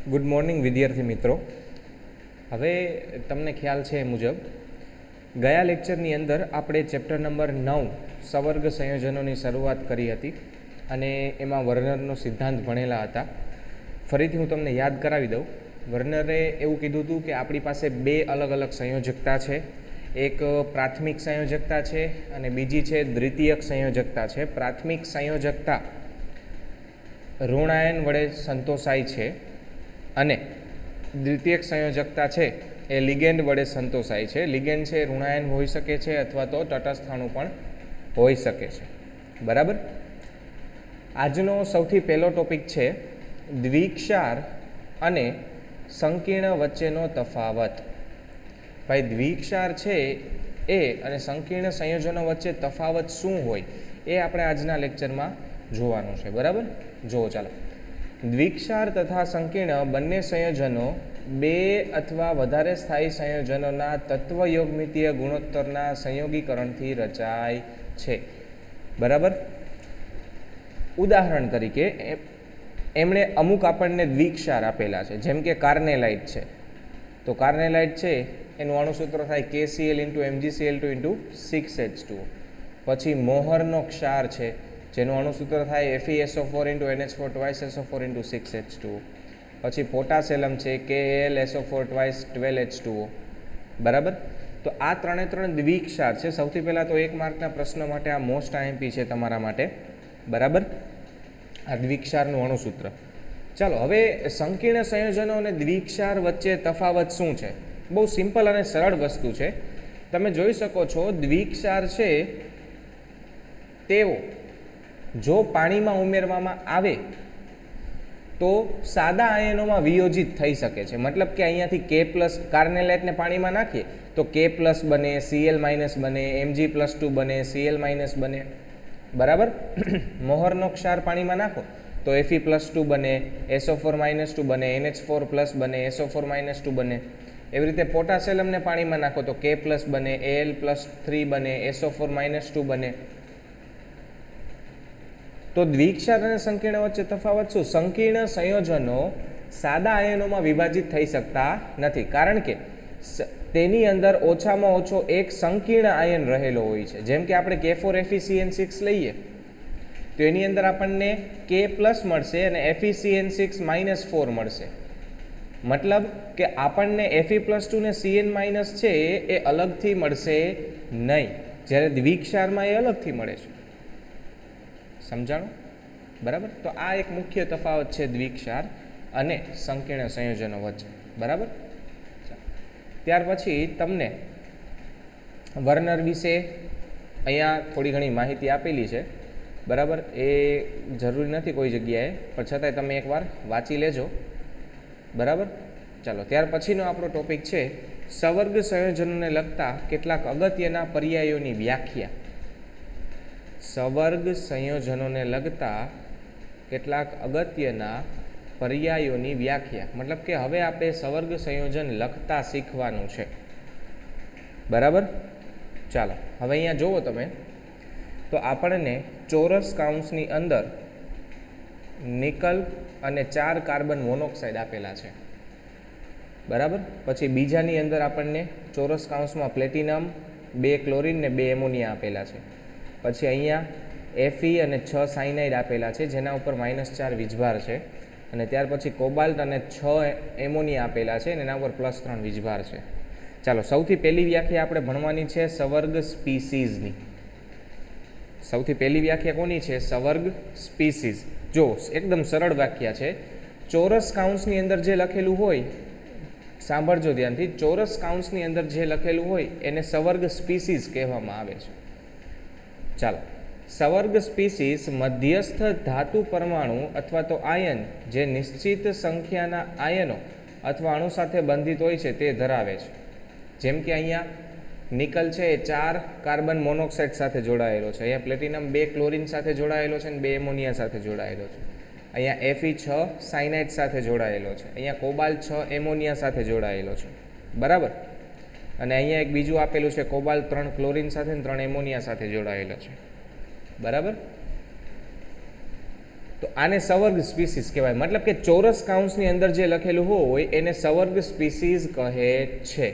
Good morning વિદ્યાર્થી મિત્રો. હવે તમને ખ્યાલ છે એ મુજબ ગયા લેક્ચરની અંદર આપણે ચેપ્ટર નંબર 9 સવર્ગ સંયોજનોની શરૂઆત કરી હતી અને એમાં વર્નરનો સિદ્ધાંત ભણેલા હતા. ફરીથી હું તમને યાદ કરાવી દઉં. વર્નરે એવું કીધું હતું કે આપણી પાસે બે અલગ અલગ સંયોજકતા છે. એક પ્રાથમિક સંયોજકતા છે અને બીજી છે દ્વિતીયક સંયોજકતા છે. પ્રાથમિક સંયોજકતા ઋણાયન વડે સંતોષાય છે અને દ્વિતીયક સંયોજકતા છે એ લિગેન્ડ વડે સંતોષાય છે. લિગેન્ડ છે ઋણાયન હોઈ શકે છે અથવા તો તટસ્થાણુ પણ હોઈ શકે છે. બરાબર. આજનો સૌથી પહેલો ટોપિક છે દ્વિક્ષાર અને સંકીર્ણ વચ્ચેનો તફાવત. ભાઈ, દ્વિક્ષાર છે એ અને સંકીર્ણ સંયોજનો વચ્ચે તફાવત શું હોય એ આપણે આજના લેક્ચરમાં જોવાનું છે. બરાબર. જુઓ ચાલો. દ્વિક્ષાર તથા સંકીર્ણ બંને સંયોજનો બે અથવા વધારે સ્થાયી સંયોજનોના તત્વયોગમિતીય ગુણોત્તરના સંયોગીકરણથી રચાય છે. બરાબર. ઉદાહરણ તરીકે એમણે અમુક આપણને દ્વિક્ષાર આપેલા છે, જેમ કે કાર્નેલાઇટ છે. તો કાર્નેલાઇટ છે એનું અણુસૂત્ર થાય KCl × MgCl2 × 6H2. પછી મોહરનો ક્ષાર છે જેનું અણુસૂત્ર થાય FeSO4 × NH4 2SO4 × 6H2. પછી પોટાસેલમ છે KalSO4 12H2O. બરાબર. તો આ ત્રણ દ્વિક્ષાર છે. સૌથી પહેલાં તો 1 માર્કના પ્રશ્ન માટે આ મોસ્ટ IMP છે તમારા માટે. બરાબર. આ દ્વિક્ષારનું અણુસૂત્ર. ચાલો, હવે સંકીર્ણ સંયોજનો અને દ્વિક્ષાર વચ્ચે તફાવત શું છે? બહુ સિમ્પલ અને સરળ વસ્તુ છે. તમે જોઈ શકો છો દ્વિક્ષાર છે તેઓ જો પાણીમાં ઉમેરવામાં આવે તો સાદા આયનોમાં વિયોજિત થઈ શકે છે. મતલબ કે અહીંયાથી K+ કાર્નેલાઇટને પાણીમાં નાખીએ તો K+ બને, Cl- બને, Mg+2 બને, Cl- બને. બરાબર. મોહરનો ક્ષાર પાણીમાં નાખો તો Fe+2 બને, SO4- બને, NH4+ બને, SO4- બને. એવી રીતે પોટાસેલમને પાણીમાં નાખો તો K+ બને, Al+3 બને, SO4- બને. તો દ્વિક્ષાર અને સંકીર્ણ વચ્ચે તફાવત શું? સંકીર્ણ સંયોજનો સાદા આયનોમાં વિભાજિત થઈ શકતા નથી, કારણ કે તેની અંદર ઓછામાં ઓછો એક સંકીર્ણ આયન રહેલો હોય છે. જેમ કે આપણે K4FeCN6 લઈએ તો એની અંદર આપણને K+ મળશે અને FeCN6- મળશે. મતલબ કે આપણને Fe+2 ને Cn- છે એ અલગથી મળશે નહીં, જ્યારે દ્વિક્ષારમાં એ અલગથી મળે છે. સમજાણું? બરાબર. તો આ એક મુખ્ય તફાવત છે દ્વિક્ષાર અને સંકીર્ણ સંયોજનો વચ્ચે. બરાબર. ત્યાર પછી તમને વર્નર વિશે અહીંયા થોડી ઘણી માહિતી આપેલી છે. બરાબર. એ જરૂરી નથી કોઈ જગ્યાએ, પણ છતાંય તમે એકવાર વાંચી લેજો. બરાબર. ચાલો, ત્યાર પછીનો આપણો ટોપિક છે સવર્ગ સંયોજનોને લગતા કેટલાક અગત્યના પર્યાયોની વ્યાખ્યા. સવર્ગ સંયોજનોને લગતા કેટલાક અગત્યના પર્યાયોની વ્યાખ્યા. મતલબ કે હવે આપણે સવર્ગ સંયોજન લખતા શીખવાનું છે. બરાબર. ચાલો, હવે અહીંયા જુઓ તમે તો આપણને ચોરસ કૌંસની અંદર નિકલ અને 4 કાર્બન મોનોક્સાઇડ આપેલા છે. બરાબર. પછી બીજાની અંદર આપણને ચોરસ કૌંસમાં પ્લેટિનમ, 2 ક્લોરિન ને 2 એમોનિયા આપેલા છે. પછી અહીંયા Fe અને 6 સાયનાઇડ આપેલા છે જેના ઉપર -4 વીજભાર છે. અને ત્યાર પછી કોબાલ્ટ અને 6 એમોનિયા આપેલા છે અને એના ઉપર +3 વીજભાર છે. ચાલો, સૌથી પહેલી વ્યાખ્યા આપણે ભણવાની છે સવર્ગ સ્પીસીઝની. સૌથી પહેલી વ્યાખ્યા કોની છે? સવર્ગ સ્પીસીઝ. જો એકદમ સરળ વ્યાખ્યા છે. ચોરસ કૌંસની અંદર જે લખેલું હોય, સાંભળજો ધ્યાનથી, ચોરસ કૌંસની અંદર જે લખેલું હોય એને સવર્ગ સ્પીસીઝ કહેવામાં આવે છે. ચાલો, સવર્ગ સ્પીસીસ મધ્યસ્થ ધાતુ પરમાણુ અથવા તો આયન જે નિશ્ચિત સંખ્યાના આયનો અથવા અણુ સાથે બંધિત હોય છે તે ધરાવે છે. જેમ કે અહીંયા નિકલ છે એ 4 કાર્બન મોનોક્સાઇડ સાથે જોડાયેલો છે. અહીંયા પ્લેટિનમ 2 ક્લોરિન સાથે જોડાયેલો છે અને 2 એમોનિયા સાથે જોડાયેલો છે. અહીંયા Fe 6 સાયનાઇડ સાથે જોડાયેલો છે. અહીંયા કોબાલ્ટ 6 એમોનિયા સાથે જોડાયેલો છે. બરાબર. અને અહીંયા એક બીજું આપેલું છે કોબાલ્ટ 3 ક્લોરિન સાથે અને 3 એમોનિયા સાથે જોડાયેલો છે. બરાબર. તો તો આને સવર્ગ સ્પીસીસ કહેવાય. મતલબ કે ચોરસ કૌંસની અંદર જે લખેલું હોય એને સવર્ગ સ્પીસીસ કહે છે.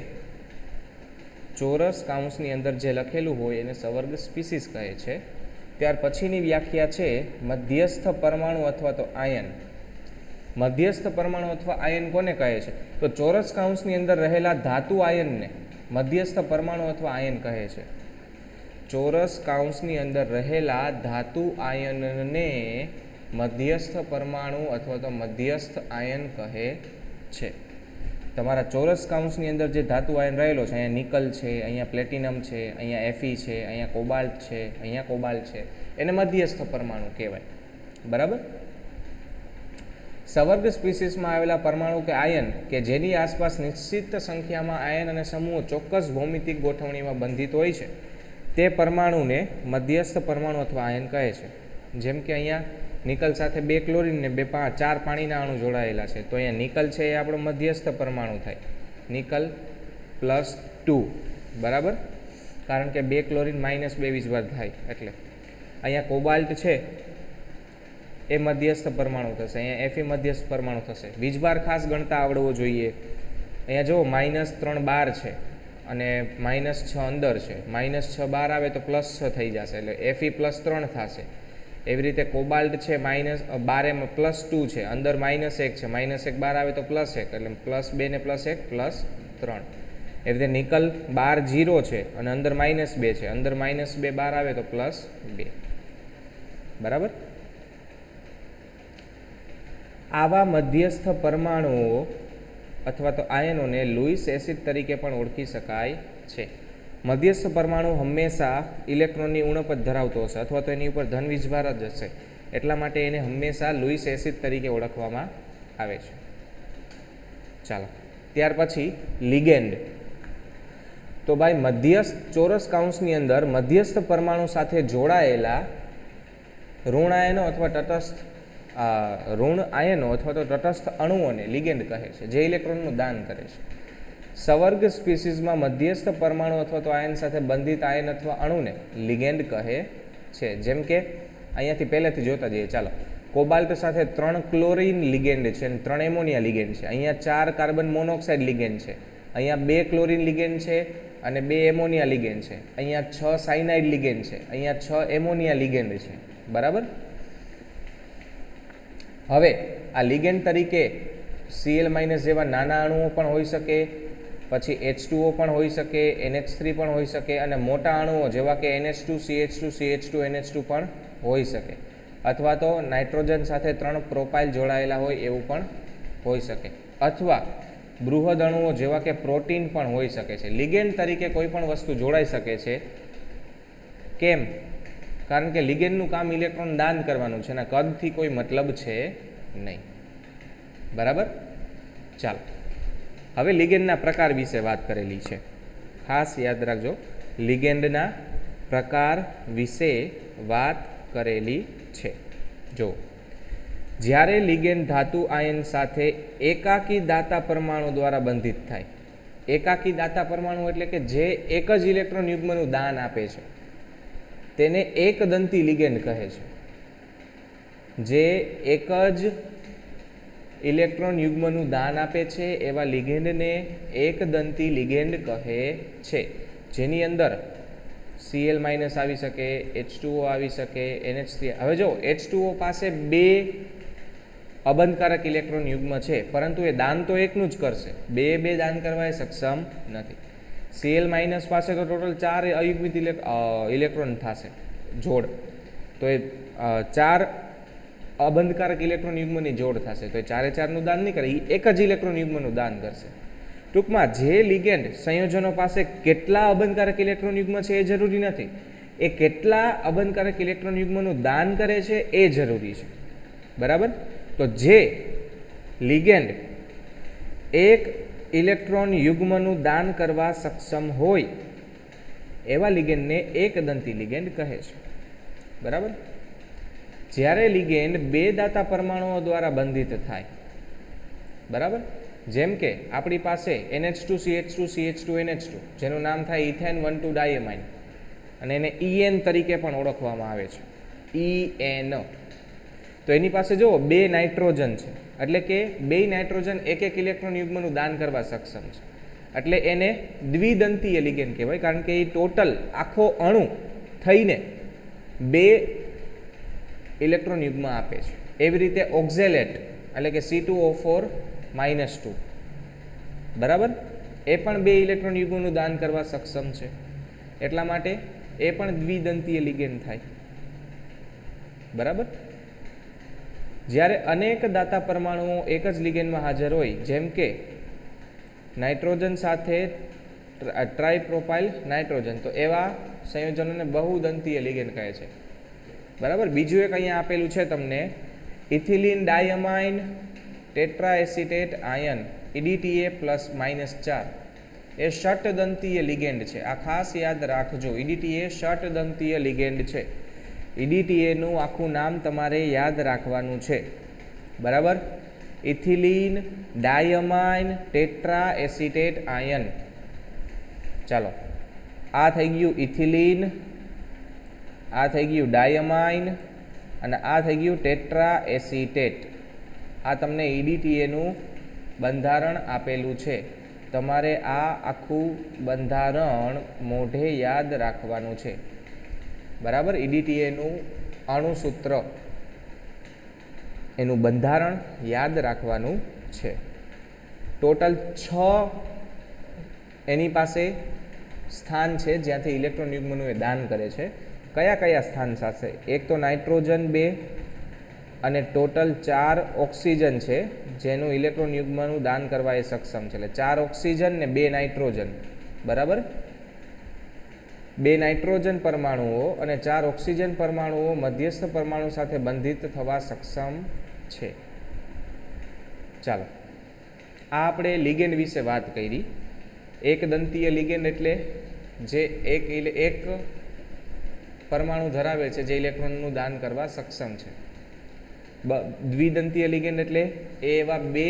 ચોરસ કૌંસની અંદર જે લખેલું હોય એને સવર્ગ સ્પીસીસ કહે છે. ત્યાર પછીની વ્યાખ્યા છે મધ્યસ્થ પરમાણુ અથવા તો આયન. મધ્યસ્થ પરમાણુ અથવા આયન કોને કહે છે? તો ચોરસ કૌંસની અંદર રહેલા ધાતુ આયનને મધ્યસ્થ પરમાણુ અથવા આયન કહે છે. ચોરસ કૌંસની અંદર રહેલા ધાતુ આયનને મધ્યસ્થ પરમાણુ અથવા તો મધ્યસ્થ આયન કહે છે. તમારા ચોરસ કૌંસની અંદર જે ધાતુ આયન રહેલો છે, અહીંયા નિકલ છે, અહીંયા પ્લેટિનમ છે, અહીંયા એફી છે, અહીંયા કોબાલ્ટ છે, અહીંયા કોબાલ્ટ છે, એને મધ્યસ્થ પરમાણુ કહેવાય. બરાબર. સવર્ગ સ્પીસીસમાં આવેલા પરમાણુ કે આયન કે જેની આસપાસ નિશ્ચિત સંખ્યામાં આયન અને સમૂહો ચોક્કસ ભૌમિતિક ગોઠવણીમાં બંધિત હોય છે તે પરમાણુને મધ્યસ્થ પરમાણુ અથવા આયન કહે છે. જેમ કે અહીંયા નિકલ સાથે 2 ક્લોરીન ને 4 પાણીના અણુ જોડાયેલા છે, તો અહીંયા નિકલ છે એ આપણો મધ્યસ્થ પરમાણુ થાય, નિકલ +2. બરાબર, કારણ કે 2 ક્લોરીન -2 વીજભાર થાય એટલે. અહીંયા કોબાલ્ટ છે એ મધ્યસ્થ પરમાણુ થશે, અહીંયા એફી મધ્યસ્થ પરમાણુ થશે. વીજભાર ખાસ ગણતા આવડવો જોઈએ. અહીંયા જુઓ -3 બહાર છે અને -6 અંદર છે, -6 બહાર આવે તો +6 થઈ જશે એટલે એફી +3 થશે. એવી રીતે કોબાલ્ટ છે બારે +2 છે, અંદર -1 છે, -1 બહાર આવે તો +1 એટલે +2 ને +1 +3. એવી રીતે નિકલ બાર 0 છે અને અંદર -2 છે, અંદર -2 બહાર આવે તો +2. બરાબર. આવા મધ્યસ્થ પરમાણુઓ અથવા તો આયનોને લુઈસ એસિડ તરીકે પણ ઓળખી શકાય છે. મધ્યસ્થ પરમાણુ હંમેશા ઇલેક્ટ્રોનની ઉણપ જ ધરાવતો હશે અથવા તો એની ઉપર ધન વીજભાર જ હશે, એટલા માટે એને હંમેશા લુઈસ એસિડ તરીકે ઓળખવામાં આવે છે. ચાલો, ત્યાર પછી લિગેન્ડ. તો ભાઈ મધ્યસ્થ ચોરસ કૌંસની અંદર મધ્યસ્થ પરમાણુ સાથે જોડાયેલા ઋણ આયનો અથવા તટસ્થ ઋણ આયનો અથવા તો તટસ્થ અણુઓને લિગેન્ડ કહે છે, જે ઇલેક્ટ્રોનનું દાન કરે છે. સવર્ગ સ્પીસીસમાં મધ્યસ્થ પરમાણુ અથવા તો આયન સાથે બંધિત આયન અથવા અણુને લિગેન્ડ કહે છે. જેમ કે અહીંયાથી પહેલેથી જોતા જઈએ. ચાલો, કોબાલ્ટ સાથે 3 ક્લોરીન લિગેન્ડ છે અને 3 એમોનિયા લિગેન્ડ છે. અહીંયા 4 કાર્બન મોનોક્સાઇડ લિગેન્ડ છે, અહીંયા 2 ક્લોરીન લિગેન્ડ છે અને 2 એમોનિયા લિગેન્ડ છે, અહીંયા 6 સાયનાઇડ લિગેન્ડ છે, અહીંયા 6 એમોનિયા લિગેન્ડ છે. બરાબર. હવે આ લિગેન્ડ તરીકે Cl- જેવા નાના અણુઓ પણ હોઈ શકે, પછી H2O પણ હોઈ શકે, NH3 પણ હોઈ શકે અને મોટા અણુઓ જેવા કે NH2, CH2, CH2, NH2 પણ હોઈ શકે, અથવા તો નાઇટ્રોજન સાથે 3 પ્રોપાઇલ જોડાયેલા હોય એવું પણ હોઈ શકે, અથવા બૃહદ અણુઓ જેવા કે પ્રોટીન પણ હોઈ શકે છે. લિગેન્ડ તરીકે કોઈ પણ વસ્તુ જોડાઈ શકે છે. કેમ? કારણ કે લિગેન્ડનું કામ ઇલેક્ટ્રોન દાન કરવાનું છે અને કદથી કોઈ મતલબ છે નહીં. બરાબર. ચાલો, હવે લિગેન્ડના પ્રકાર વિશે વાત કરેલી છે, ખાસ યાદ રાખજો. લિગેન્ડના પ્રકાર વિશે વાત કરેલી છે. જો જ્યારે લિગેન્ડ ધાતુ આયન સાથે એકાકી દાતા પરમાણુ દ્વારા બંધિત થાય. એકાકી દાતા પરમાણુ એટલે કે જે એક જ ઇલેક્ટ્રોન યુગ્મનું દાન આપે છે તેને એકદંતી લિગેન્ડ કહે છે. જે એક જ ઇલેક્ટ્રોન યુગ્મનું દાન આપે છે એવા લિગેન્ડને એકદંતી લિગેન્ડ કહે છે, જેની અંદર Cl- આવી શકે, H2O આવી શકે, NH3. હવે જો H2O પાસે 2 અબંધકારક ઇલેક્ટ્રોન યુગ્મ છે, પરંતુ એ દાન તો એકનું જ કરશે, 2 દાન કરવા એ સક્ષમ નથી. Cl- પાસે તો ટોટલ 4 અયુગ્મિત ઇલેક્ટ્રોન થશે જોડ, તો એ 4 અબંધકારક ઇલેક્ટ્રોન યુગ્મની જોડ થશે, તો એ 4-4નું દાન નહીં કરે, એ એક જ ઇલેક્ટ્રોન યુગ્મનું દાન કરશે. ટૂંકમાં જે લિગેન્ડ સંયોજનો પાસે કેટલા અબંધકારક ઇલેક્ટ્રોન યુગ્મ છે એ જરૂરી નથી, એ કેટલા અબંધકારક ઇલેક્ટ્રોન યુગ્મનું દાન કરે છે એ જરૂરી છે. બરાબર. તો જે લિગેન્ડ એક ઇલેક્ટ્રોન યુગ્મનું દાન કરવા સક્ષમ હોય એવા લિગેન્ડને એકદંતી લિગેન્ડ કહે છે. બરાબર. જ્યારે લિગેન્ડ 2 દાતા પરમાણુઓ દ્વારા બંધિત થાય, બરાબર, જેમ કે આપણી પાસે NH2 CH2 CH2 NH2 જેનું નામ થાય ઇથેન 1,2 ડાયમાઇન અને એને EN તરીકે પણ ઓળખવામાં આવે છે. EN. તો એની પાસે જુઓ 2 નાઇટ્રોજન છે, એટલે કે 2 નાઇટ્રોજન એક ઇલેક્ટ્રોન યુગ્મનું દાન કરવા સક્ષમ છે, એટલે એને દ્વિદંતીય લિગેન્ડ કહેવાય, કારણ કે એ ટોટલ આખો અણુ થઈને 2 ઇલેક્ટ્રોન યુગ્મ આપે છે. એવી રીતે ઓક્ઝેલેટ એટલે કે C2O4 -2, બરાબર, એ પણ 2 ઇલેક્ટ્રોન યુગ્મનું દાન કરવા સક્ષમ છે, એટલા માટે એ પણ દ્વિદંતીય લિગેન્ડ થાય. બરાબર. જ્યારે અનેક દાતા પરમાણુઓ એક જ લિગેન્ડમાં હાજર હોય, જેમ કે નાઇટ્રોજન સાથે ટ્રાઇપ્રોપાઇલ નાઇટ્રોજન, તો એવા સંયોજનોને બહુદંતીય લિગેન્ડ કહે છે. બરાબર. બીજું એક અહીંયા આપેલું છે તમને, ethylene diamine tetraacetate ion EDTA +-4, એ ષટદંતીય લિગેન્ડ છે. આ ખાસ યાદ રાખજો, EDTA ષટદંતીય લિગેન્ડ છે. EDTA આખું નામ તમારે યાદ રાખવાનું છે. બરાબર. Ethylene diamine tetraacetate ion. ચાલો, આ થઈ ગયું ઇથિલિન, આ થઈ ગયું ડાયમાઇન, અને આ થઈ ગયું ટેટ્રાએસિટેટ. આ તમને EDTA બંધારણ આપેલું છે. તમારે આ આખું બંધારણ મોઢે યાદ રાખવાનું છે. બરાબર. EDTA અણુસૂત્ર, એનું બંધારણ યાદ રાખવાનું છે. ટોટલ 6 એની પાસે સ્થાન છે જ્યાંથી ઇલેક્ટ્રોન યુગ્મનું એ દાન કરે છે. કયા કયા સ્થાન સાથે? એક તો નાઇટ્રોજન 2 અને ટોટલ 4 ઓક્સિજન છે જેનું ઇલેક્ટ્રોન યુગ્મનું દાન કરવા એ સક્ષમ છે. એટલે 4 ઓક્સિજન ને 2 નાઇટ્રોજન. બરાબર. 2 નાઇટ્રોજન પરમાણુઓ અને 4 ઓક્સિજન પરમાણુઓ મધ્યસ્થ પરમાણુ સાથે બંધિત થવા સક્ષમ છે. ચાલો, આ આપણે લિગેન્ડ વિશે વાત કરી. એક દંતીય લિગેન્ડ એટલે જે એક પરમાણુ ધરાવે છે જે ઇલેક્ટ્રોનનું દાન કરવા સક્ષમ છે. દ્વિદંતીય લિગેન્ડ એટલે એ એવા 2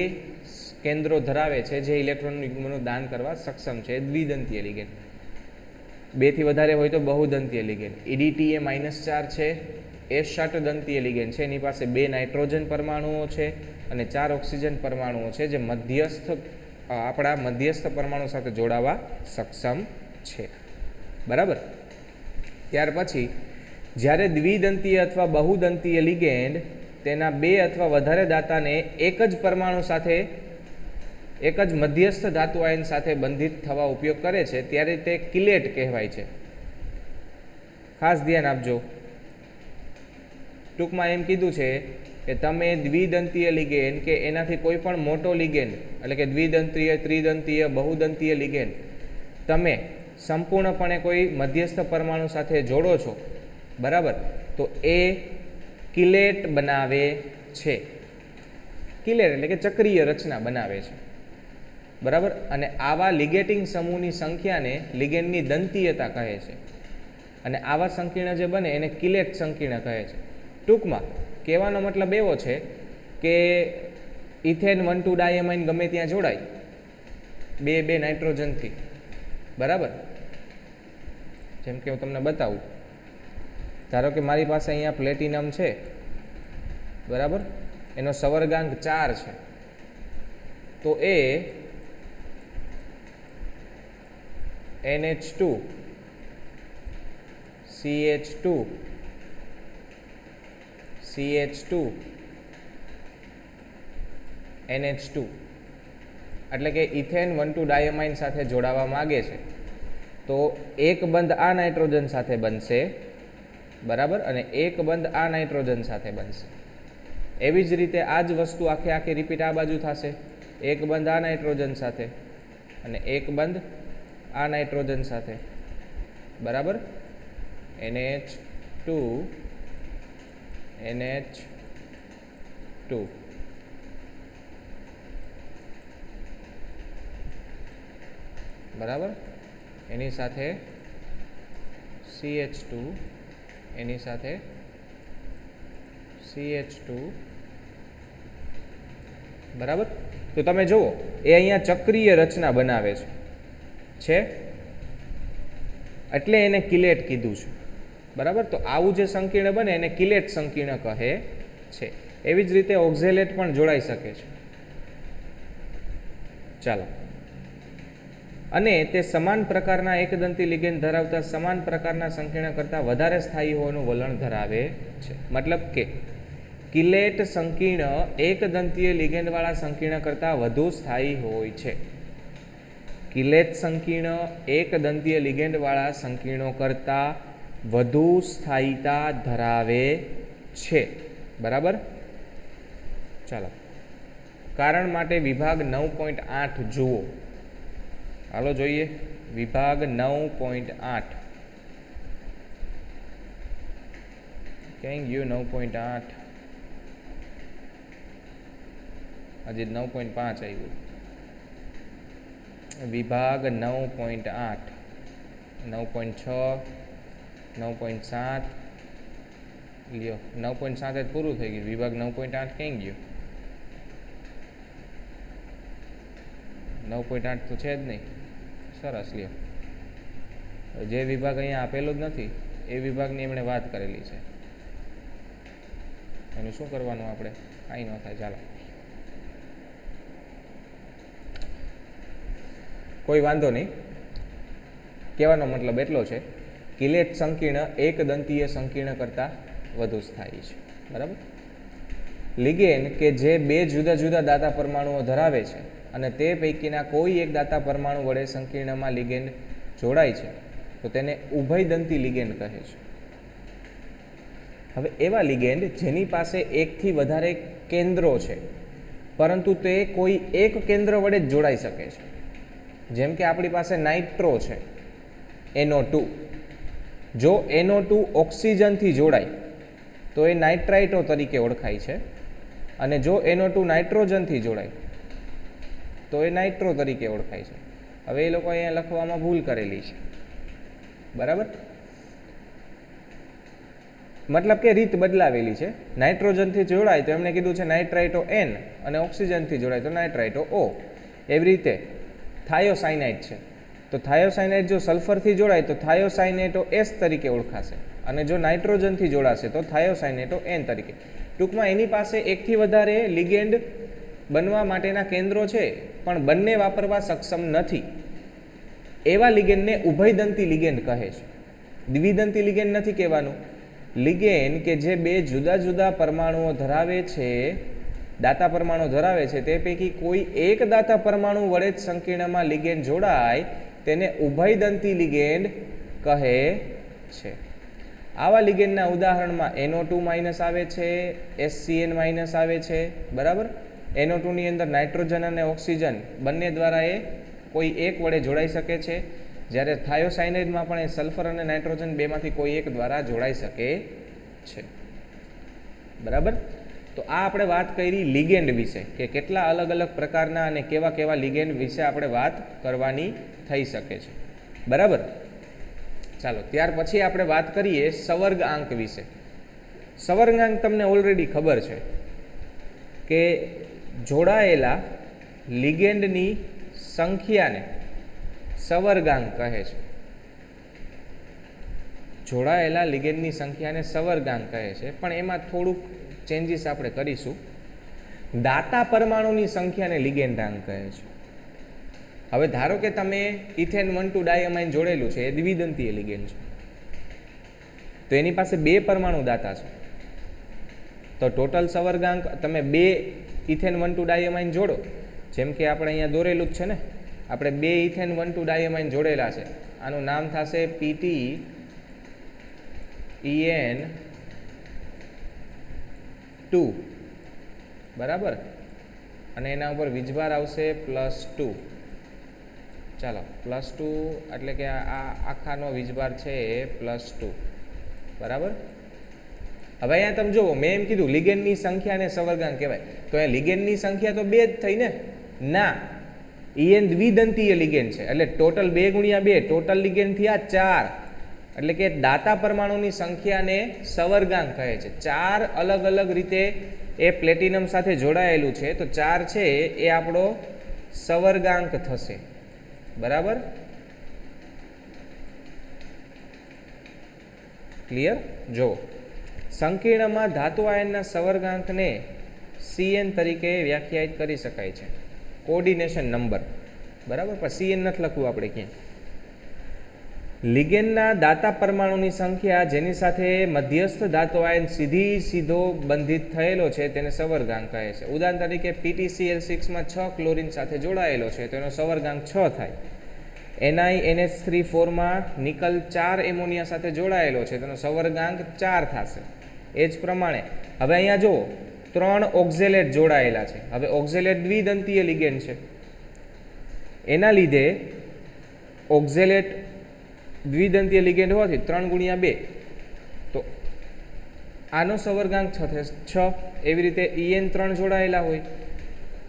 કેન્દ્રો ધરાવે છે જે ઇલેક્ટ્રોન યુગ્મનું દાન કરવા સક્ષમ છે. દ્વિદંતીય લિગેન્ડ. 2 થી વધારે હોય તો બહુદંતીય લિગેન્ડ. EDTA -4 છે, એ ષટદંતીય લિગેન્ડ છે. એની પાસે 2 નાઇટ્રોજન પરમાણુઓ છે અને 4 ઓક્સિજન પરમાણુઓ છે જે આપણા મધ્યસ્થ પરમાણુ સાથે જોડાવા સક્ષમ છે. બરાબર. ત્યાર પછી જ્યારે દ્વિદંતીય અથવા બહુદંતીય લિગેન્ડ તેના 2 અથવા વધારે દાતાને એક જ પરમાણુ સાથે, એક જ મધ્યસ્થ ધાતુ આયન સાથે બંધિત થવા ઉપયોગ કરે છે ત્યારે તે કિલેટ કહેવાય છે. ખાસ ધ્યાન આપજો. ટૂંકમાં એમ કીધું છે કે તમે દ્વિદંતીય લિગેન્ડ કે એનાથી કોઈ પણ મોટો લિગેન્ડ, એટલે કે દ્વિદંતીય, ત્રિદંતીય, બહુદંતીય લિગેન્ડ તમે સંપૂર્ણપણે કોઈ મધ્યસ્થ પરમાણુ સાથે જોડો છો, બરાબર, તો એ કિલેટ બનાવે છે. કિલેટ એટલે કે ચક્રીય રચના બનાવે છે. બરાબર. અને આવા લિગેટિંગ સમૂહની સંખ્યાને લિગેન્ડની દંતીયતા કહે છે. અને આવા સંકીર્ણ જે બને એને કિલેટ સંકીર્ણ કહે છે. ટૂંકમાં કહેવાનો મતલબ એવો છે કે ઇથેન 1,2 ડાયમાઇન ગમે ત્યાં જોડાય 2 નાઇટ્રોજનથી. બરાબર. જેમ કે હું તમને બતાવું, ધારો કે મારી પાસે અહીંયા પ્લેટિનમ છે, બરાબર, એનો સવર્ગાંક 4 છે, તો એ NH2 CH2 CH2 NH2 એટલે કે ઇથેન 1,2 ડાયમાઇન સાથે જોડાવા માગે છે, તો એક બંધ આ નાઇટ્રોજન સાથે બનશે, બરાબર, અને એક બંધ આ નાઇટ્રોજન સાથે બનશે. એવી જ રીતે આ જ વસ્તુ આખે રિપીટ આ બાજુ થશે. એક બંધ આ નાઇટ્રોજન સાથે અને એક બંધ આ નાઇટ્રોજન સાથે. બરાબર. NH2 NH2. બરાબર. એની સાથે CH2, એની સાથે CH2. બરાબર. તો તમે જુઓ એ અહીંયા ચક્રીય રચના બનાવે છે, એટલે એને કિલેટ કીધું છે. બરાબર. તો આવું જે સંકીર્ણ બને એને કિલેટ સંકીર્ણ કહે છે. એવી જ રીતે ઓક્ઝેલેટ પણ જોડાઈ શકે છે. ચાલો, અને તે સમાન પ્રકારના એકદંતી લિગેન્ડ ધરાવતા સમાન પ્રકારના સંકીર્ણ કરતાં વધારે સ્થાયી હોવાનું વલણ ધરાવે છે. મતલબ કે કિલેટ સંકીર્ણ એકદંતીય લિગેન્ડવાળા સંકીર્ણ કરતાં વધુ સ્થાયી હોય છે. કિલેટ સંકીર્ણ એકદંતીય લિગેન્ડવાળા સંકીર્ણો કરતાં વધુ સ્થાયીતા ધરાવે છે. બરાબર. ચાલો, કારણ માટે વિભાગ 9.8 જુઓ. હાલો જોઈએ વિભાગ 9.8. ક્યાં ગયું 9.8? હજી 9.5 આવ્યું. વિભાગ 9.8, 9.6, 9.7 લ્યો. 9.7 જ પૂરું થઈ ગયું. વિભાગ 9.8 ક્યાં ગયો? 9.8 તો છે જ નહીં. સરસ, લ્યો. જે વિભાગ અહીંયા આપેલો જ નથી એ વિભાગની એમણે વાત કરેલી છે. એનું શું કરવાનું આપણે? કાંઈ ન થાય. ચાલો, કોઈ વાંધો નહીં. કહેવાનો મતલબ એટલો છે, કિલેટ સંકીર્ણ એકદંતીય સંકીર્ણ કરતાં વધુ સ્થાયી છે. બરાબર. લિગેન્ડ કે જે બે જુદા જુદા દાતા પરમાણુઓ ધરાવે છે અને તે પૈકીના કોઈ એક દાતા પરમાણુ વડે સંકીર્ણમાં લિગેન્ડ જોડાય છે તો તેને ઉભયદંતી લિગેન્ડ કહે છે. હવે એવા લિગેન્ડ જેની પાસે એકથી વધારે કેન્દ્રો છે પરંતુ તે કોઈ એક કેન્દ્ર વડે જ જોડાઈ શકે છે. જેમ કે આપણી પાસે નાઇટ્રો છે, NO2. જો NO2 ઓક્સિજનથી જોડાય તો એ નાઇટ્રાઇટો તરીકે ઓળખાય છે, અને જો NO2 નાઇટ્રોજનથી જોડાય તો એ નાઇટ્રો તરીકે ઓળખાય છે. હવે એ લોકો અહીંયા લખવામાં ભૂલ કરેલી છે. બરાબર. મતલબ કે રીત બદલાવેલી છે. નાઇટ્રોજનથી જોડાય તો એમણે કીધું છે નાઇટ્રાઇટો N, અને ઓક્સિજનથી જોડાય તો નાઇટ્રાઇટો O. એવી રીતે થાયોસાયનાઇટ છે તો થાયોસાયનાઇટ જો સલ્ફરથી જોડાય તો થાયોસાયનેટો S તરીકે ઓળખાશે, અને જો નાઇટ્રોજનથી જોડાશે તો થાયોસાયનેટો N તરીકે. ટૂંકમાં એની પાસે એકથી વધારે લિગેન્ડ બનવા માટેના કેન્દ્રો છે પણ બંને વાપરવા સક્ષમ નથી. એવા લિગેન્ડને ઉભયદંતી લિગેન્ડ કહે છે. દ્વિદંતી લિગેન્ડ નથી કહેવાનું. લિગેન્ડ કે જે બે જુદા જુદા પરમાણુઓ ધરાવે છે, દાતા પરમાણુ ધરાવે છે, તે પૈકી કોઈ એક દાતા પરમાણુ વડે જ સંકીર્ણમાં લિગેન્ડ જોડાય તેને ઉભયદંતી લિગેન્ડ કહે છે. આવા લિગેન્ડના ઉદાહરણમાં NO2- આવે છે, SCN- આવે છે. બરાબર. NO2 ની અંદર નાઇટ્રોજન અને ઓક્સિજન બંને દ્વારા એ કોઈ એક વડે જોડાઈ શકે છે, જ્યારે થાયોસાયનાઇડમાં પણ એ સલ્ફર અને નાઇટ્રોજન બેમાંથી કોઈ એક દ્વારા જોડાઈ શકે છે. બરાબર. તો આ આપણે વાત કરી લિગેન્ડ વિશે, કે કેટલા અલગ અલગ પ્રકારના અને કેવા કેવા લિગેન્ડ વિશે આપણે વાત કરવાની થઈ શકે છે. બરાબર. ચાલો, ત્યાર પછી આપણે વાત કરીએ સવર્ગાંક વિશે. સવર્ગાંક તમને ઓલરેડી ખબર છે કે જોડાયેલા લિગેન્ડની સંખ્યાને સવર્ગાંક કહે છે. જોડાયેલા લિગેન્ડની સંખ્યાને સવર્ગાંક કહે છે, પણ એમાં થોડુંક ચેન્જીસ આપણે કરીશું. દાતા પરમાણુની સંખ્યાને લિગેન્ડાંક કહે છે. હવે ધારો કે તમે ઇથેન 1,2 ડાયમાઇન જોડેલું છે, એ દ્વિદંતીય લિગેન્ડ છે, તો એની પાસે બે પરમાણુ દાતા છે, તો ટોટલ સવર્ગાંક તમે બે ઇથેન 1,2 ડાયમાઇન જોડો, જેમ કે આપણે અહીંયા દોરેલું જ છે ને, આપણે બે ઇથેન 1,2 ડાયમાઇન જોડેલા છે, આનું નામ થશે PTEN2. બરાબર. અને એના ઉપર વીજભાર આવશે +2. ચાલો, +2 એટલે કે આ આખાનો વીજભાર છે એ +2. બરાબર. હવે અહીંયા તમે જુઓ, મેં એમ કીધું લિગેન્ડની સંખ્યાને સવર્ગાંક કહેવાય, તો અહીંયા લિગેન્ડની સંખ્યા તો બે જ થઈ ને. ના, EN દ્વિદંતીય લિગેન્ડ છે, એટલે ટોટલ 2 × 2 ટોટલ લિગેન્ડ થયા 4. એટલે કે દાતા પરમાણુની સંખ્યાને સવર્ગાંક કહે છે. 4 અલગ અલગ રીતે એ પ્લેટિનમ સાથે જોડાયેલું છે, તો 4 છે એ આપણો સવર્ગાંક થશે. બરાબર. ક્લિયર? જો સંકીર્ણમાં ધાતુ આયનના સંવર્ગાંકને CN તરીકે વ્યાખ્યાયિત કરી શકાય છે, કોઓર્ડિનેશન નંબર, બરાબર, પણ CN નથી લખવું આપણે ક્યાંય. લિગેન્ડના દાતા પરમાણુની સંખ્યા જેની સાથે મધ્યસ્થ ધાતુ આયન સીધો બંધિત થયેલો છે તેને સંવર્ગાંક કહે છે. ઉદાહરણ તરીકે PTCl6માં 6 ક્લોરીન સાથે જોડાયેલો છે તો એનો સંવર્ગાંક 6 થાય. NiNH3 નિકલ 4 એમોનિયા સાથે જોડાયેલો છે તેનો સંવર્ગાંક 4 થશે. એ જ પ્રમાણે હવે અહીંયા જુઓ 3 ઓક્ઝેલેટ જોડાયેલા છે. હવે ઓક્ઝેલેટ દ્વિદંતીય લિગેન્ડ છે, એના લીધે ઓક્ઝેલેટ દ્વિદંતીય લિગેન્ડ હોવાથી 3 × 2 તો આનો સંવર્ગાંક 6. એવી રીતે EN3 જોડાયેલા હોય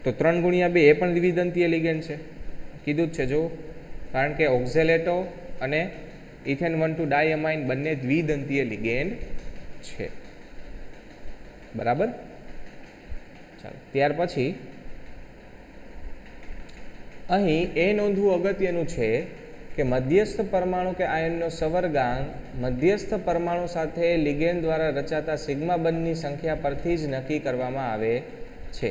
તો 3 × 2 એ પણ દ્વિદંતીય લિગેન્ડ છે, કીધું જ છે જો, કારણ કે ઓક્ઝેલેટો અને ઇથેન 1,2 ડાયમાઇન બંને દ્વિદંતીય લિગેન્ડ છે, બરાબર. ચાલો, ત્યાર પછી અહીં એ નોંધવું અગત્યનું છે કે મધ્યસ્થ પરમાણુ કે આયનનો સંવર્ગાંક મધ્યસ્થ પરમાણુ સાથે લિગેન્ડ દ્વારા રચાતા સિગ્મા બંધની સંખ્યા પરથી જ નક્કી કરવામાં આવે છે.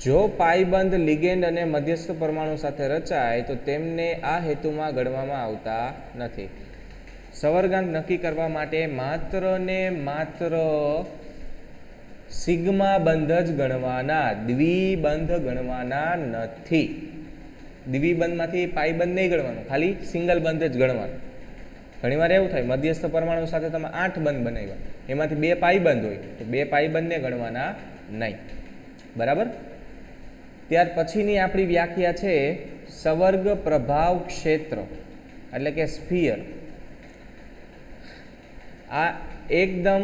જો પાઈબંધ લિગેન્ડ અને મધ્યસ્થ પરમાણુ સાથે રચાય તો તેમને આ હેતુમાં ગણવામાં આવતા નથી. સંવર્ગાંક નક્કી કરવા માટે માત્ર ને માત્ર સિગ્મા બંધ જ ગણવાના, દ્વિબંધ ગણવાના નથી. દ્વિબંધમાંથી પાઈબંધ નહીં ગણવાનું, ખાલી સિંગલ બંધ જ ગણવાનું. ઘણીવાર એવું થાય મધ્યસ્થ પરમાણુ સાથે તમે 8 બંધ બનાવ્યા, એમાંથી 2 પાઈબંધ હોય તો 2 પાઈબંધને ગણવાના નહીં, બરાબર. ત્યાર પછીની આપણી વ્યાખ્યા છે સંવર્ગ પ્રભાવ ક્ષેત્ર, એટલે કે સ્ફિયર. આ એકદમ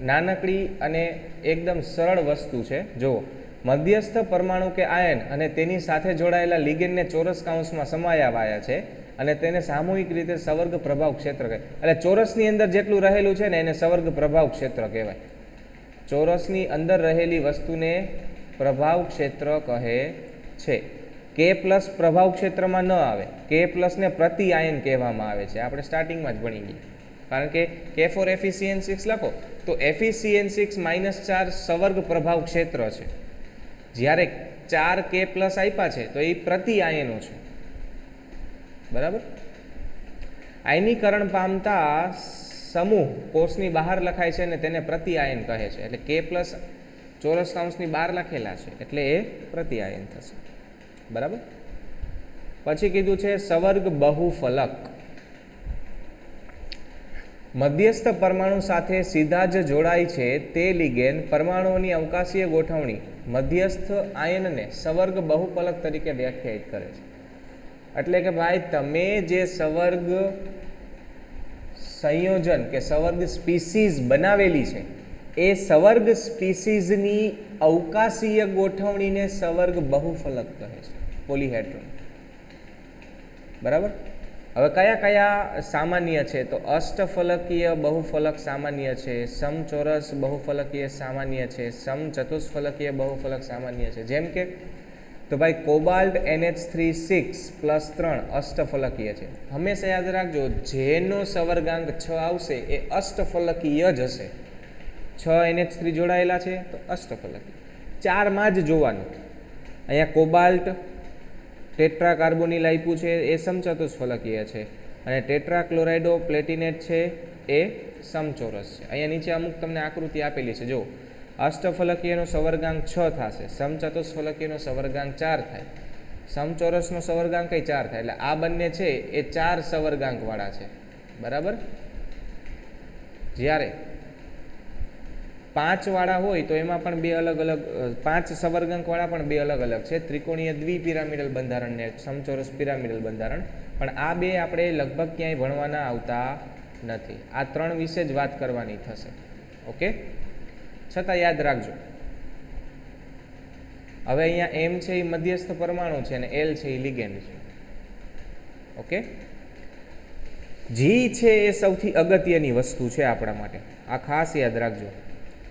નાનકડી અને એકદમ સરળ વસ્તુ છે. જુઓ, મધ્યસ્થ પરમાણુ કે આયન અને તેની સાથે જોડાયેલા લિગેન્ડને ચોરસ કૌંસમાં સમાયાવાયા છે અને તેને સામૂહિક રીતે સંવર્ગ પ્રભાવ ક્ષેત્ર કહેવાય. એટલે ચોરસની અંદર જેટલું રહેલું છે ને એને સંવર્ગ પ્રભાવ ક્ષેત્ર કહેવાય. ચોરસની અંદર રહેલી વસ્તુને પ્રભાવ ક્ષેત્ર કહે છે. K+ પ્રભાવ ક્ષેત્રમાં ન આવે, K+ ને પ્રતિ આયન કહેવામાં આવે છે. આપણે સ્ટાર્ટિંગમાં જ ભણી ગયા, કારણ કે K4FeCN6 લખો તો FeCN6 -4 સંવર્ગ પ્રભાવ ક્ષેત્ર છે, જ્યારે 4 K+ આપ્યા છે તો એ પ્રતિ આયનો છે, બરાબર. આયનીકરણ પામતા સમૂહ કોષની બહાર લખાય છે અને તેને પ્રતિ આયન કહે છે. એટલે K+ ચોરસ કૌંસની બહાર લખેલા છે એટલે એ પ્રતિ આયન થશે, બરાબર. પછી કીધું છે સંવર્ગ બહુફલક. મધ્યસ્થ પરમાણુ સાથે સીધા જ જોડાય છે તે લિગેન્ડ પરમાણુઓની અવકાશીય ગોઠવણી મધ્યસ્થ આયનને સંવર્ગ બહુફલક તરીકે વ્યાખ્યાયિત કરે છે. એટલે કે ભાઈ તમે જે સંવર્ગ સંયોજન કે સંવર્ગ સ્પીસીઝ બનાવેલી છે એ સંવર્ગ સ્પીસીઝની અવકાશીય ગોઠવણીને સંવર્ગ બહુફલક કહે છે, પોલીહેડ્રોન, બરાબર. હવે કયા કયા સામાન્ય છે તો અષ્ટફલકીય બહુફલક સામાન્ય છે, સમચોરસ બહુફલકીય સામાન્ય છે, સમચતુષ્ફલકીય બહુફલક સામાન્ય છે. જેમ કે તો ભાઈ કોબાલ્ટ NH3 6+3 અષ્ટફલકીય છે. હંમેશા યાદ રાખજો જેનો સંવર્ગાંક 6 આવશે એ અષ્ટફલકીય જ હશે. 6 NH3 જોડાયેલા છે તો અષ્ટફલકીય. 4માં જ જોવાનું. અહીંયા કોબાલ્ટ ટેટ્રાકાર્બોનિલ આપ્યું છે એ સમચતુષ્ફલકીય છે અને ટેટ્રાક્લોરાઇડો પ્લેટિનેટ છે એ સમચોરસ છે. અહીંયા નીચે અમુક તમને આકૃતિ આપેલી છે, જો અષ્ટફલકીયનો સંવર્ગાંક 6 થશે, સમચતુષ્ફલકીયનો સંવર્ગાંક 4 થાય, સમચોરસનો સંવર્ગાંક 4 થાય. એટલે આ બંને છે એ 4 સંવર્ગાંકવાળા છે, બરાબર. જ્યારે 5 વાળા હોય તો એમાં પણ 2 અલગ અલગ, 5 સંવર્ગાંકવાળા પણ 2 અલગ અલગ છે, ત્રિકોણીય દ્વિપિરામિડલ બંધારણ ને સમચોરસ પિરામિડલ બંધારણ. પણ આ 2 આપણે લગભગ ક્યાંય ભણવાના આવતા નથી. આ 3 વિશે જ વાત કરવાની થશે, ઓકે. છતાં યાદ રાખજો. હવે અહીંયા M છે એ મધ્યસ્થ પરમાણુ છે અને L છે એ લિગેન્ડ છે, ઓકે. G છે એ સૌથી અગત્યની વસ્તુ છે આપણા માટે, આ ખાસ યાદ રાખજો.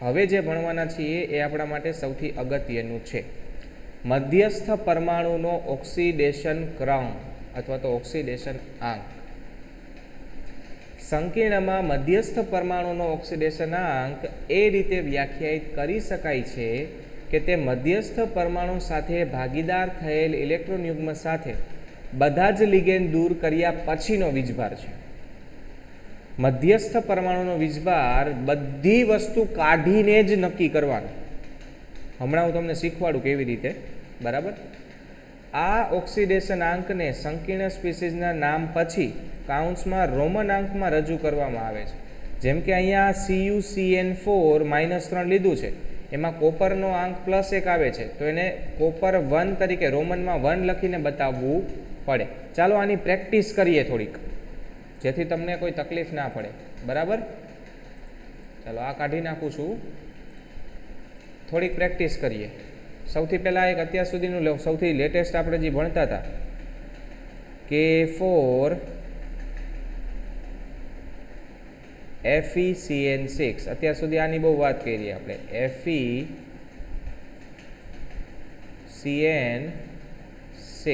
હવે જે ભણવાના છીએ એ આપણા માટે સૌથી અગત્યનું છે. મધ્યસ્થ પરમાણુનો ઓક્સિડેશન ક્રમ અથવા તો ઓક્સિડેશન આંક. સંકીર્ણમાં મધ્યસ્થ પરમાણુનો ઓક્સિડેશનાંક એ રીતે વ્યાખ્યાયિત કરી શકાય છે કે તે મધ્યસ્થ પરમાણુ સાથે ભાગીદાર થયેલ ઇલેક્ટ્રોન યુગ્મ સાથે બધા જ લિગેન્ડ દૂર કર્યા પછીનો વીજભાર છે. મધ્યસ્થ પરમાણુનો વીજભાર બધી વસ્તુ કાઢીને જ નક્કી કરવાનો. હમણાં હું તમને શીખવાડું કેવી રીતે, બરાબર. આ ઓક્સિડેશન આંકને સંકીર્ણ સ્પીસીઝના નામ પછી કાઉન્ટ્સમાં રોમન આંકમાં રજૂ કરવામાં આવે છે. જેમ કે અહીંયા CuCN4-3 લીધું છે, એમાં કોપરનો આંક +1 આવે છે, તો એને કોપર 1 તરીકે રોમનમાં 1 લખીને બતાવવું પડે. ચાલો આની પ્રેક્ટિસ કરીએ થોડીક, જેથી તમને કોઈ તકલીફ ના પડે, બરાબર. ચાલો આ કાઢી નાખું છું, થોડીક પ્રેક્ટિસ કરીએ. સૌથી પહેલાં એક અત્યાર સુધીનું સૌથી લેટેસ્ટ આપણે જે ભણતા હતા K4 FeCN6, અત્યાર સુધી આની બહુ વાત કરી આપણે. FeCN6,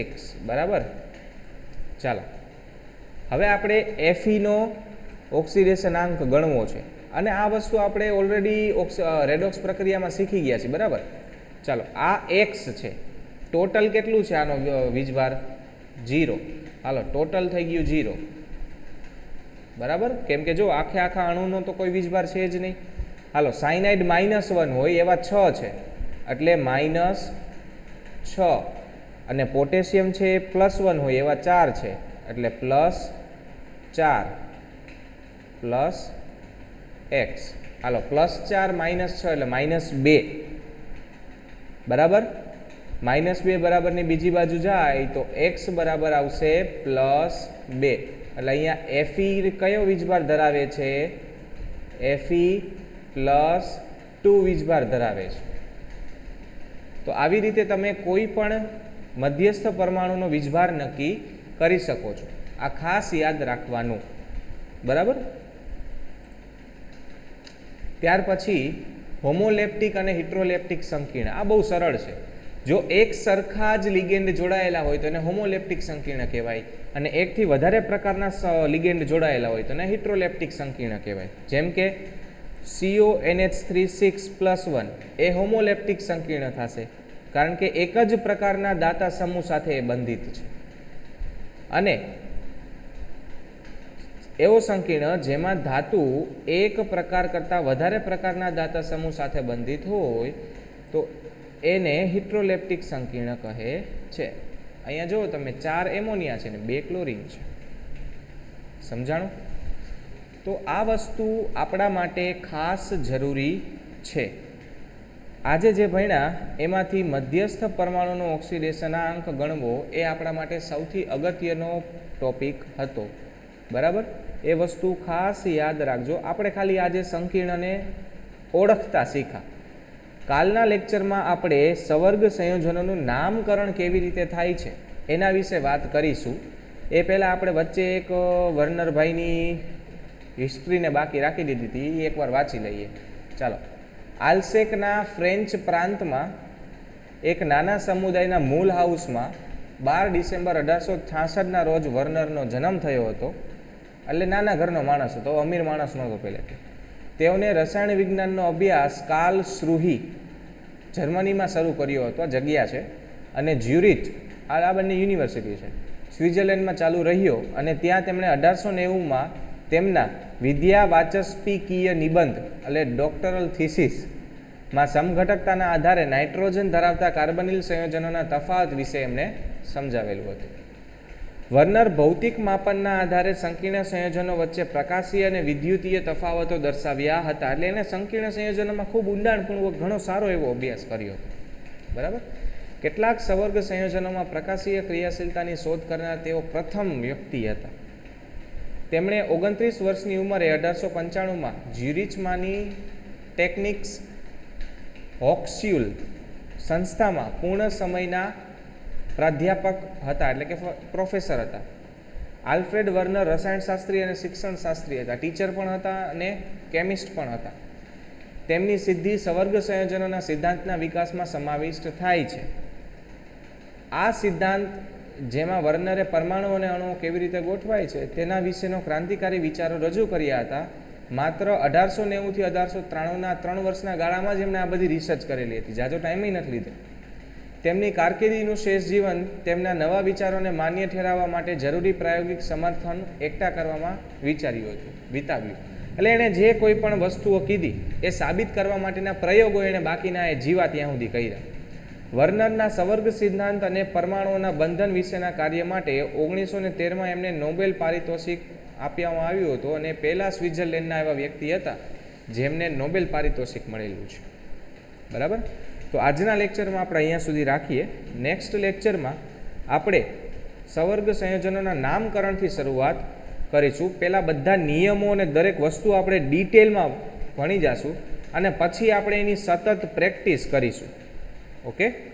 બરાબર. ચાલો હવે આપણે Fe ઓક્સિડેશન આંક ગણવો છે, અને આ વસ્તુ આપણે ઓલરેડી રેડોક્સ પ્રક્રિયામાં શીખી ગયા છીએ, બરાબર. ચાલો આ x છે, ટોટલ કેટલું છે આનો વીજભાર? 0. હાલો ટોટલ થઈ ગયું 0, બરાબર. કેમ કે જો આખા અણુનો તો કોઈ વીજભાર છે જ નહીં. હાલો સાયનાઇડ -1 હોય એવા 6 છે, એટલે -6, અને પોટેશિયમ છે એ +1 હોય એવા 4 છે, એટલે +4 + x. હાલો +4 -6 એટલે -2, બરાબર. -2 બરાબરની બીજી બાજુ જાય તો x બરાબર આવશે +2. એટલે અહીંયા Fe કયો વીજભાર ધરાવે છે? Fe +2 વીજભાર ધરાવે છે. તો આવી રીતે તમે કોઈ પણ મધ્યસ્થ પરમાણુનો વીજભાર નક્કી કરી શકો છો. આ ખાસ યાદ રાખવાનું, બરાબર. ત્યાર પછી હોમોલેપ્ટિક અને હિટ્રોલેપ્ટિક સંકીર્ણ. આ બહુ સરળ છે. જો એક સરખા જ લિગેન્ડ જોડાયેલા હોય તો એને હોમોલેપ્ટિક સંકીર્ણ કહેવાય, અને એકથી વધારે પ્રકારના લિગેન્ડ જોડાયેલા હોય તો એને હિટ્રોલેપ્ટિક સંકીર્ણ કહેવાય. જેમ કે CONH3 6+1 એ હોમોલેપ્ટિક સંકીર્ણ થશે, કારણ કે એક જ પ્રકારના દાતા સમૂહ સાથે એ બંધિત છે. અને એવો સંકીર્ણ જેમાં ધાતુ એક પ્રકાર કરતાં વધારે પ્રકારના દાતા સમૂહ સાથે બંધિત હોય તો એને હિટ્રોલેપ્ટિક સંકીર્ણ કહે છે. અહીંયા જુઓ તમે 4 એમોનિયા છે ને 2 ક્લોરીન છે. સમજાણું? તો આ વસ્તુ આપણા માટે ખાસ જરૂરી છે. આજે જે ભણ્યા એમાંથી મધ્યસ્થ પરમાણુનો ઓક્સિડેશનાંક ગણવો એ આપણા માટે સૌથી અગત્યનો ટોપિક હતો, બરાબર. એ વસ્તુ ખાસ યાદ રાખજો. આપણે ખાલી આજે સંકીર્ણને ઓળખતા શીખ્યા. કાલના લેક્ચરમાં આપણે સવર્ગ સંયોજનોનું નામકરણ કેવી રીતે થાય છે એના વિશે વાત કરીશું. એ પહેલાં આપણે વચ્ચે એક વર્નરભાઈની હિસ્ટ્રીને બાકી રાખી દીધી હતી, એ એકવાર વાંચી લઈએ. ચાલો. આલ્સેકના ફ્રેન્ચ પ્રાંતમાં એક નાના સમુદાયના મૂલ હાઉસમાં 12 ડિસેમ્બર 1866ના રોજ વર્નરનો જન્મ થયો હતો. એટલે નાના ઘરનો માણસ હતો, અમીર માણસ નહોતો પહેલેથી. તેઓને રસાયણ વિજ્ઞાનનો અભ્યાસ કાર્લસરૂહી જર્મનીમાં શરૂ કર્યો હતો, જગ્યા છે, અને જ્યુરિચ, આ બંને યુનિવર્સિટી છે, સ્વિટ્ઝરલેન્ડમાં ચાલુ રહ્યો. અને ત્યાં તેમણે 1890માં તેમના વિદ્યાવાચસ્પીકીય નિબંધ એટલે ડોક્ટરલ થીસીસમાં સમઘટકતાના આધારે નાઇટ્રોજન ધરાવતા કાર્બનિલ સંયોજનોના તફાવત વિશે એમણે સમજાવેલું હતું. વર્નર ભૌતિક માપનના આધારે સંકીર્ણ સંયોજનો વચ્ચે પ્રકાશીય અને વિદ્યુતીય તફાવતો દર્શાવ્યા હતા. એટલે એને સંકીર્ણ સંયોજનોમાં ખૂબ ઊંડાણપૂર્વક ઘણો સારો એવો અભ્યાસ કર્યો હતો, બરાબર. કેટલાક સવર્ગ સંયોજનોમાં પ્રકાશીય ક્રિયાશીલતાની શોધ કરનાર તેઓ પ્રથમ વ્યક્તિ હતા. તેમણે 29 વર્ષની ઉંમરે 1895માં જ્યુરિચમાંની ટેકનિક્સ હોક્સ્યુલ સંસ્થામાં પૂર્ણ સમયના પ્રાધ્યાપક હતા, એટલે કે પ્રોફેસર હતા. આલ્ફ્રેડ વર્નર રસાયણશાસ્ત્રી અને શિક્ષણશાસ્ત્રી હતા, ટીચર પણ હતા અને કેમિસ્ટ પણ હતા. તેમની સિદ્ધિ સવર્ગ સંયોજનોના સિદ્ધાંતના વિકાસમાં સમાવિષ્ટ થાય છે. આ સિદ્ધાંત જેમાં વર્નરે પરમાણુ અને અણુઓ કેવી રીતે ગોઠવાય છે તેના વિશેનો ક્રાંતિકારી વિચારો રજૂ કર્યા હતા. માત્ર 1890થી 1893ના 3 વર્ષના ગાળામાં જ એમણે આ બધી રિસર્ચ કરેલી હતી, જાજો ટાઈમ નથી લીધો. તેમની કારકિર્દીનું શેષ જીવન તેમના નવા વિચારોને માન્ય ઠેરવવા માટે જરૂરી પ્રાયોગિક સમર્થન એકઠા કરવામાં વિતાવ્યું. એટલે એણે જે કોઈ પણ વસ્તુઓ કીધી એ સાબિત કરવા માટેના પ્રયોગો એણે બાકીના એ જીવા ત્યાં સુધી કર્યા. વર્નરના સવર્ગ સિદ્ધાંત અને પરમાણુઓના બંધન વિશેના કાર્ય માટે 1913માં એમને નોબેલ પારિતોષિક આપવામાં આવ્યું હતું અને પહેલા સ્વિટ્ઝરલેન્ડના એવા વ્યક્તિ હતા જેમને નોબેલ પારિતોષિક મળેલું છે. બરાબર. તો આજના લેક્ચરમાં આપણે અહીંયા સુધી રાખીએ. નેક્સ્ટ લેક્ચરમાં આપણે સવર્ગ સંયોજનોના નામકરણથી શરૂઆત કરીશું. પહેલાં બધા નિયમો અને દરેક વસ્તુ આપણે ડિટેલમાં ભણી જશું અને પછી આપણે એની સતત પ્રેક્ટિસ કરીશું. ઓકે.